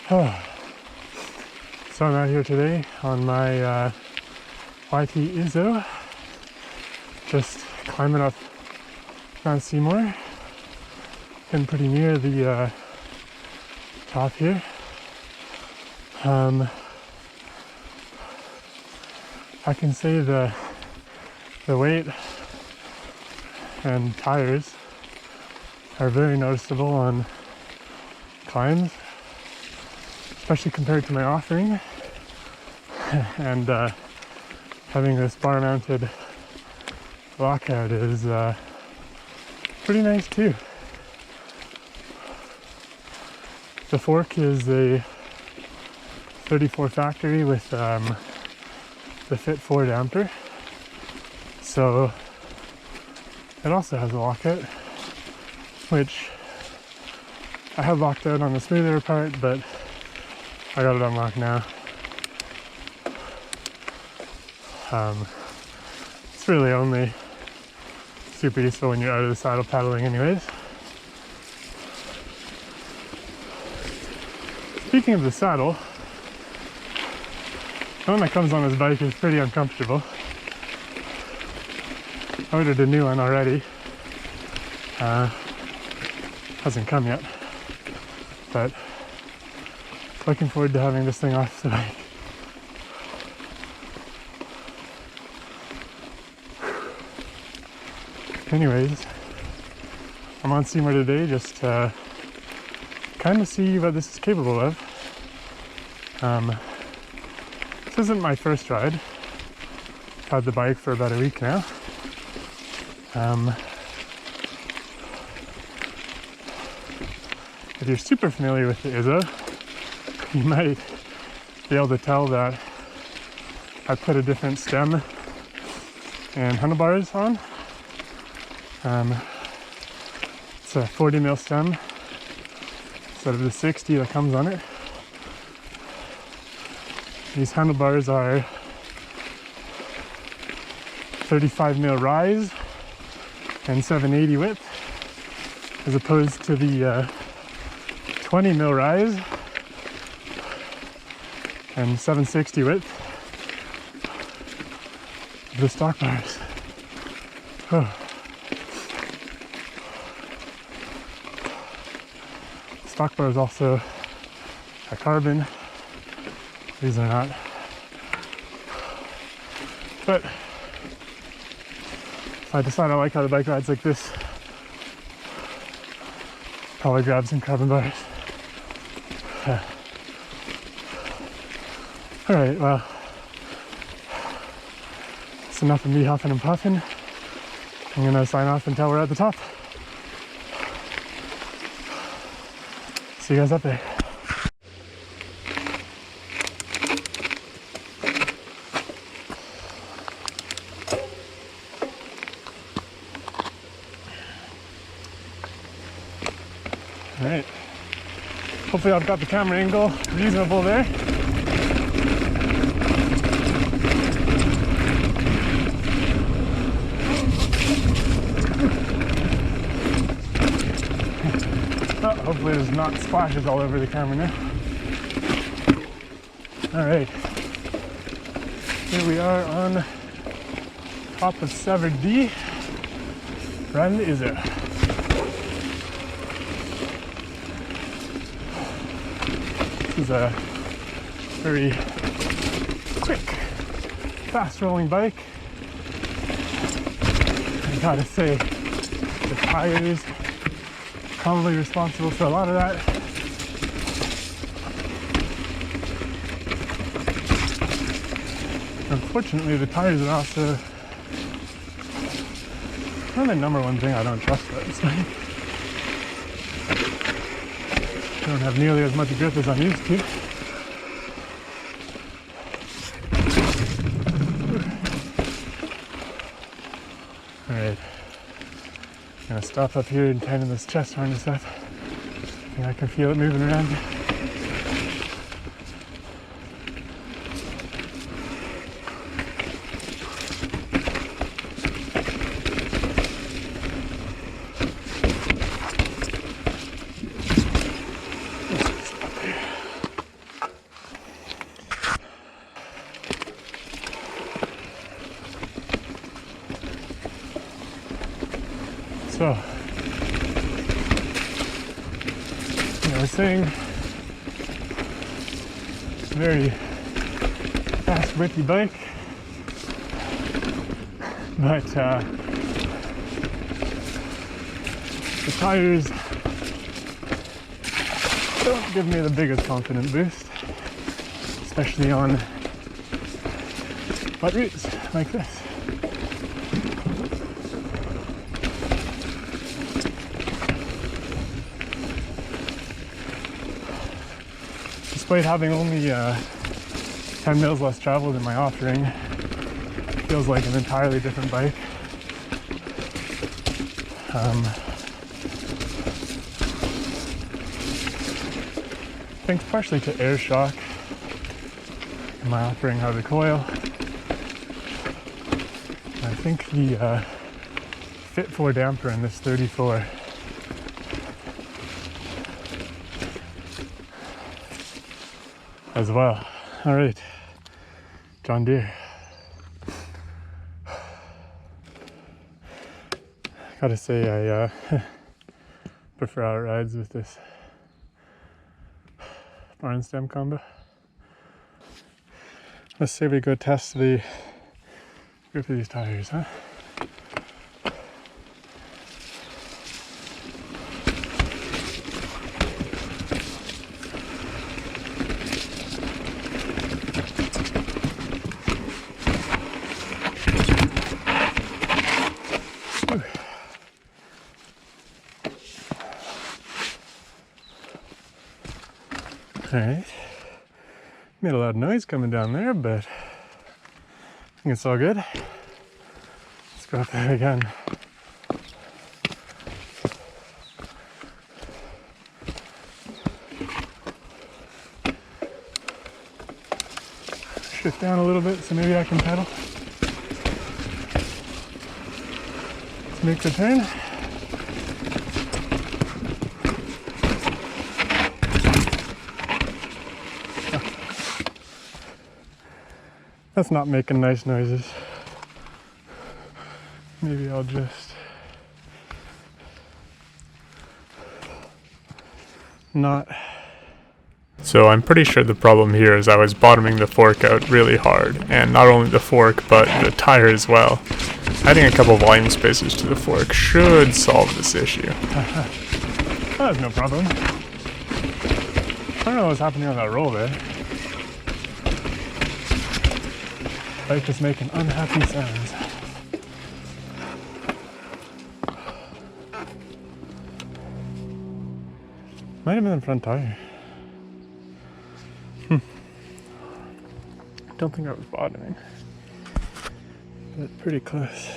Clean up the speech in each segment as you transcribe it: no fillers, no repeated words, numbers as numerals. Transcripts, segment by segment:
So I'm out here today on my YT Izzo, just climbing up Mount Seymour, getting pretty near the top here. I can say the weight and tires are very noticeable on climbs, especially compared to my offering. And having this bar mounted lockout is pretty nice too. The fork is a 34 factory with the Fit 4 damper, so it also has a lockout, which I had locked out on the smoother part, but I got it unlocked now. It's really only super useful when you're out of the saddle paddling anyways. Speaking of the saddle, the one that comes on this bike is pretty uncomfortable. I ordered a new one already. Hasn't come yet, but looking forward to having this thing off the bike. Anyways, I'm on Seymour today just to kind of see what this is capable of. This isn't my first ride. I've had the bike for about a week now. If you're super familiar with the Izzo, you might be able to tell that I put a different stem and handlebars on. It's a 40mm stem instead of the 60 that comes on it. These handlebars are 35mm rise and 780 width, as opposed to the 20mm rise and 760 width of the stock bars. Stock bar is also a carbon. These are not. But if I decide I like how the bike rides like this, probably grab some carbon bars. Alright, well, it's enough of me huffing and puffing. I'm gonna sign off until we're at the top. See you guys up there. Alright, hopefully I've got the camera angle reasonable there. Hopefully there's not splashes all over the camera now. Alright, here we are on top of Severed D, riding the Izzo. This is a very quick, fast rolling bike. I gotta say, the tires probably responsible for a lot of that. Unfortunately, the tires are also kind of the number one thing I don't trust about this bike. I don't have nearly as much grip as I'm used to. Alright. I'm gonna stop up here and tighten this chest harness up. And I can feel it moving around. So, I was saying, very fast, whippy bike, but the tires don't give me the biggest confidence boost, especially on wet routes like this. Despite having only 10 mils less travel than my offering, it feels like an entirely different bike. Thanks partially to air shock and my offering hard recoil. I think the Fit 4 damper in this 34 as well. All right, John Deere. Gotta say, I prefer out rides with this barn stem combo. Let's say we go test the grip of these tires, huh? Alright, made a lot of noise coming down there, but I think it's all good. Let's go up there again. Shift down a little bit so maybe I can pedal. Let's make the turn. That's not making nice noises. Maybe I'll just not. So I'm pretty sure the problem here is I was bottoming the fork out really hard, and not only the fork but the tire as well. Adding a couple volume spaces to the fork should solve this issue. That's no problem. I don't know what's happening on that roll there. Bike is making unhappy sounds. Might have been the front tire. Don't think I was bottoming, but pretty close.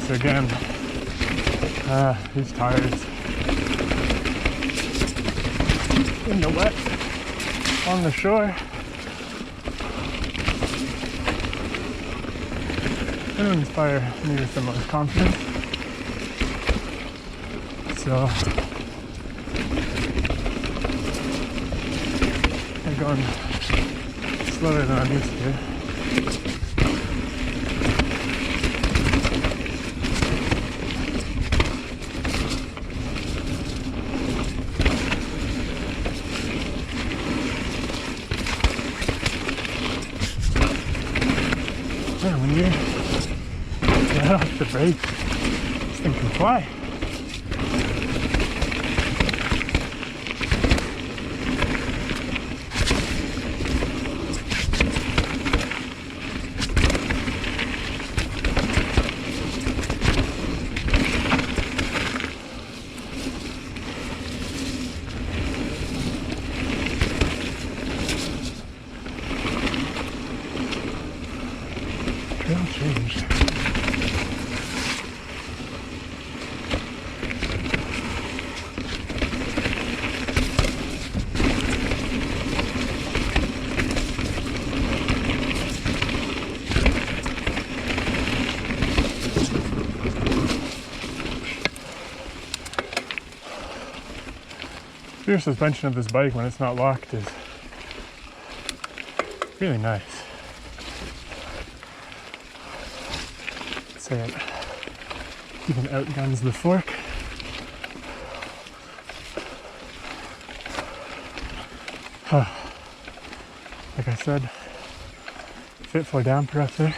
So again, these tires in the wet on the shore. They don't inspire me with the most confidence. So I'm going slower than I'm used to. When you get off the brake, this thing can fly. Changed. rear suspension of this bike when it's not locked is really nice. I'd say it even outguns the fork. Like I said, fit for damper up there.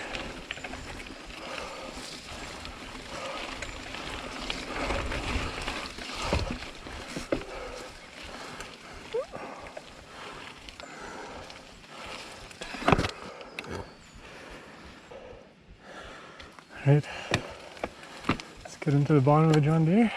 Right, let's get into the bottom of the John Deere.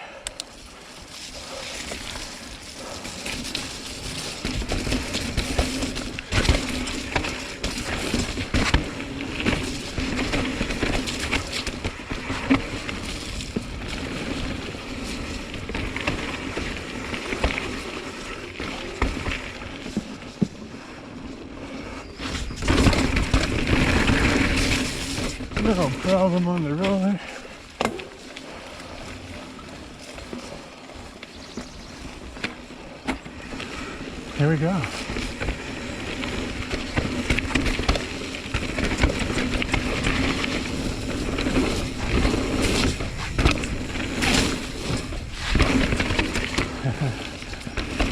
No problem on the roller. Here we go.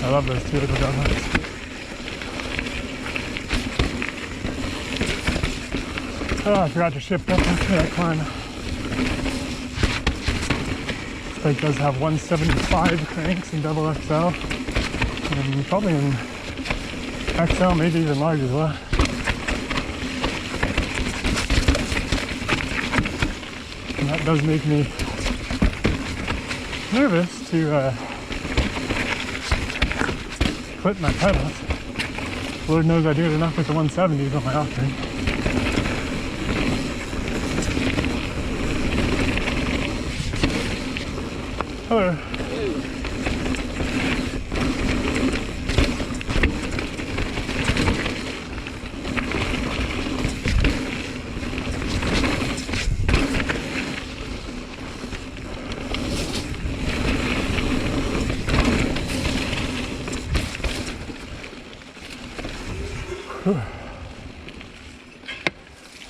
I love those two little donuts. Oh, I forgot to shift up after that climb. This bike does have 175 cranks in double XL, and probably in XL, maybe even large as well. And that does make me nervous to clip my pedals. Lord knows I do it enough with the 170s on my offering. Hello.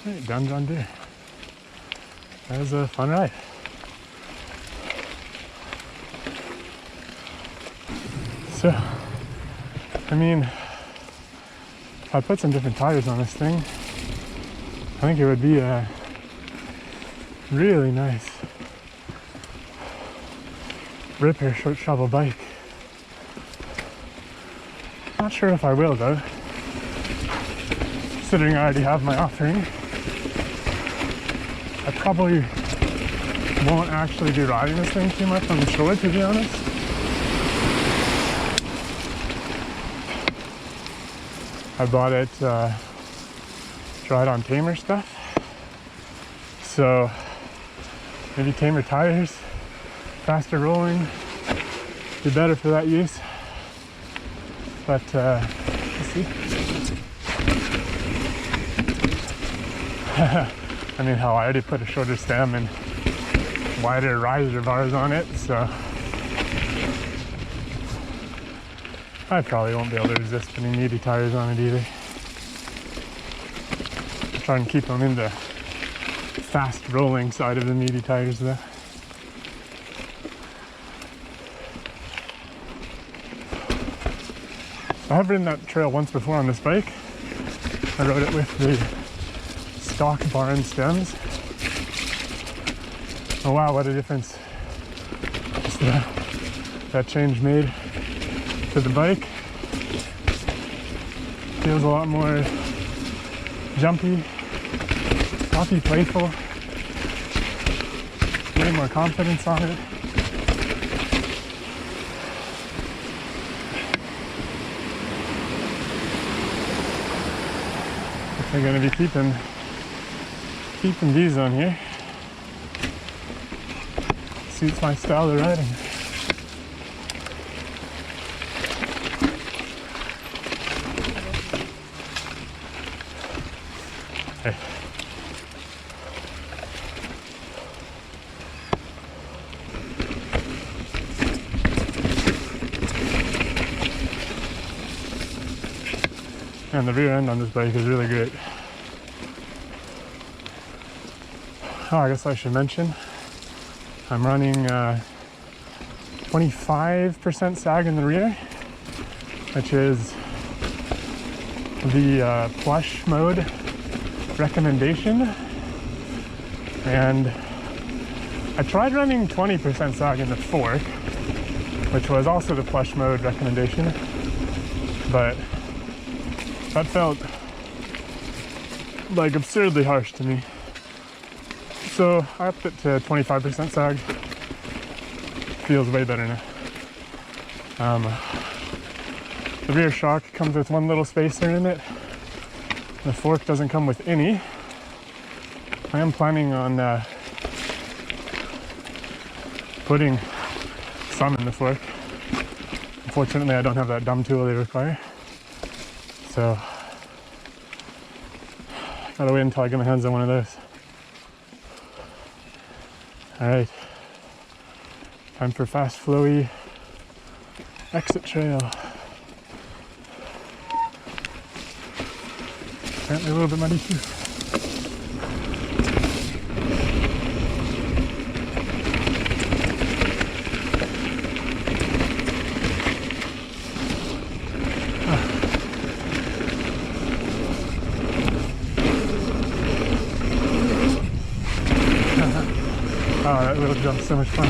Hey, done John Deere. That was a fun ride. So, I mean, if I put some different tires on this thing, I think it would be a really nice ripper short travel bike. Not sure if I will though, considering I already have my offering. I probably won't actually be riding this thing too much on the shore, to be honest. I bought it to ride on tamer stuff, so maybe tamer tires, faster rolling, be better for that use, but we'll see. I mean, hell, I already put a shorter stem and wider riser bars on it, so I probably won't be able to resist putting meaty tires on it either. I'll try and keep them in the fast rolling side of the meaty tires though. I have ridden that trail once before on this bike. I rode it with the stock barn stems. Oh wow, what a difference that change made to the bike. Feels a lot more jumpy, stocky, playful, way more confidence on it. I'm going to be keeping these on here. Suits my style of riding. Hey. And the rear end on this bike is really great. Oh, I guess I should mention, I'm running 25% sag in the rear, which is the plush mode recommendation. And I tried running 20% sag in the fork, which was also the plush mode recommendation, but that felt like absurdly harsh to me. So I upped it to 25% sag. Feels way better now. The rear shock comes with one little spacer in it. The fork doesn't come with any. I am planning on putting some in the fork. Unfortunately, I don't have that dumb tool they require. So, gotta wait until I get my hands on one of those. Alright, time for fast, flowy exit trail. Apparently a little bit muddy too. Oh, that little jump's so much fun.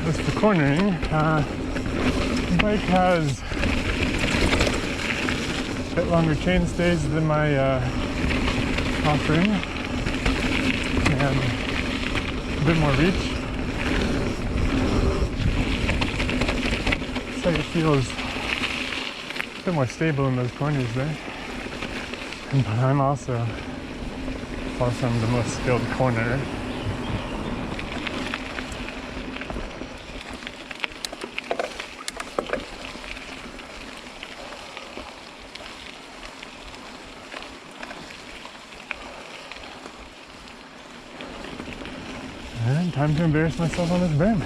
As for cornering, the bike has a bit longer chain stays than my offering and a bit more reach. So it feels a bit more stable in those corners there. But I'm also far from the most skilled cornerer. And time to embarrass myself on this berm.